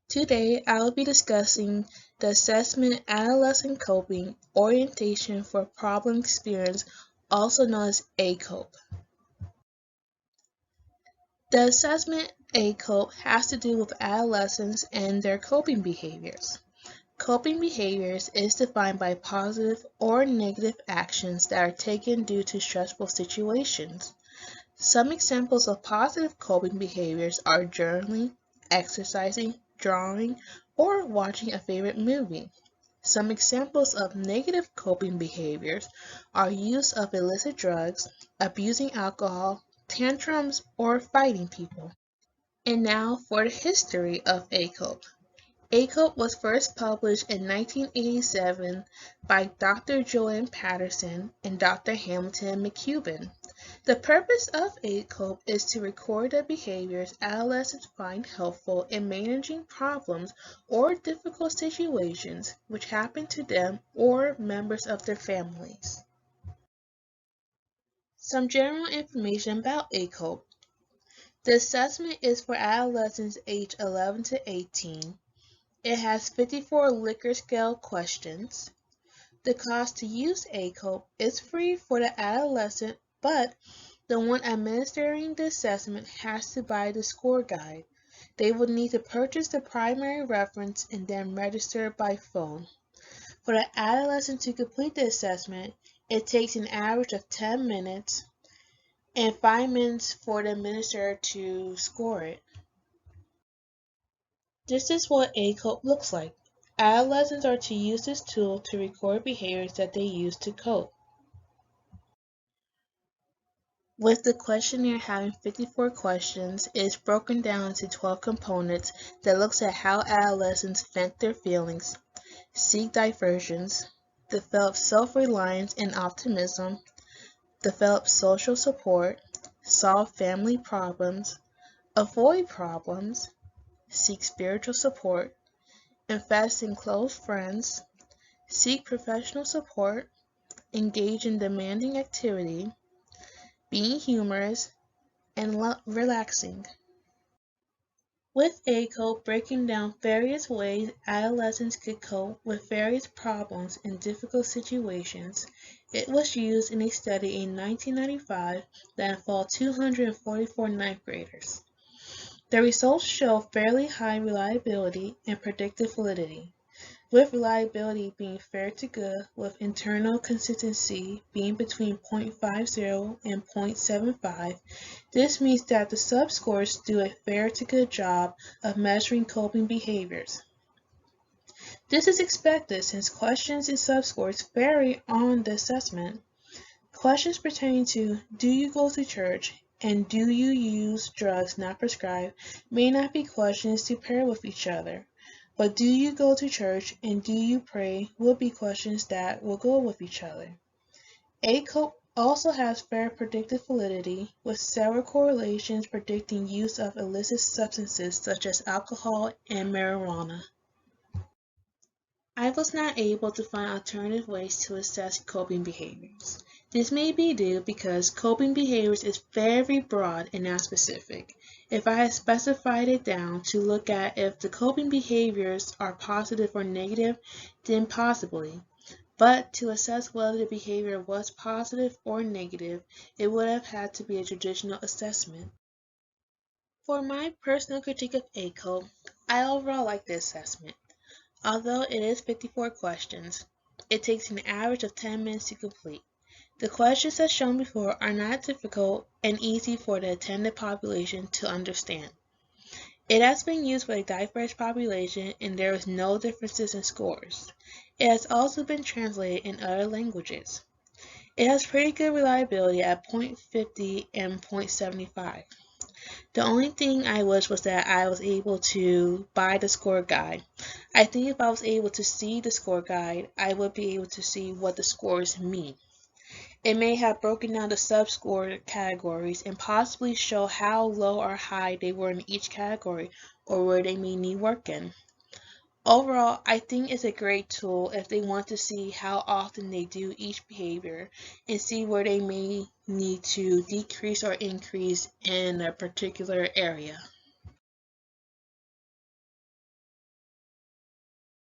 Today, I will be discussing the assessment Adolescent Coping Orientation for Problem Experience, also known as ACOPE. The assessment ACOPE has to do with adolescents and their coping behaviors. Coping behaviors is defined by positive or negative actions that are taken due to stressful situations. Some examples of positive coping behaviors are journaling, exercising, drawing, or watching a favorite movie. Some examples of negative coping behaviors are use of illicit drugs, abusing alcohol, tantrums, or fighting people. And now for the history of ACOPE. ACOPE was first published in 1987 by Dr. Joanne Patterson and Dr. Hamilton McCubbin. The purpose of ACOPE is to record the behaviors adolescents find helpful in managing problems or difficult situations which happen to them or members of their families. Some general information about ACOPE. The assessment is for adolescents aged 11 to 18. It has 54 Likert scale questions. The cost to use ACOPE is free for the adolescent, but the one administering the assessment has to buy the score guide. They will need to purchase the primary reference and then register by phone. For the adolescent to complete the assessment, it takes an average of 10 minutes and 5 minutes for the administrator to score it. This is what ACOPE looks like. Adolescents are to use this tool to record behaviors that they use to cope. With the questionnaire having 54 questions, it is broken down into 12 components that looks at how adolescents vent their feelings, seek diversions, develop self-reliance and optimism, develop social support, solve family problems, avoid problems, seek spiritual support, invest in close friends, seek professional support, engage in demanding activity, being humorous, and relaxing. With ACOPE breaking down various ways adolescents could cope with various problems in difficult situations, it was used in a study in 1995 that involved 244 ninth graders. The results show fairly high reliability and predictive validity, with reliability being fair to good, with internal consistency being between 0.50 and 0.75. This means that the subscores do a fair to good job of measuring coping behaviors. This is expected since questions and subscores vary on the assessment. Questions pertaining to "Do you go to church?" and "Do you use drugs not prescribed?" may not be questions to pair with each other, but "Do you go to church?" and "Do you pray?" will be questions that will go with each other. ACOPE also has fair predictive validity, with several correlations predicting use of illicit substances such as alcohol and marijuana. I was not able to find alternative ways to assess coping behaviors. This may be due because coping behaviors is very broad and not specific. If I had specified it down to look at if the coping behaviors are positive or negative, then possibly. But to assess whether the behavior was positive or negative, it would have had to be a traditional assessment. For my personal critique of ACOPE, I overall like the assessment. Although it is 54 questions, it takes an average of 10 minutes to complete. The questions as shown before are not difficult and easy for the attended population to understand. It has been used for a diverse population and there is no differences in scores. It has also been translated in other languages. It has pretty good reliability at 0.50 and 0.75. The only thing I wish was that I was able to buy the score guide. I think if I was able to see the score guide, I would be able to see what the scores mean. It may have broken down the sub-score categories and possibly show how low or high they were in each category or where they may need work in. Overall, I think it's a great tool if they want to see how often they do each behavior and see where they may need to decrease or increase in a particular area.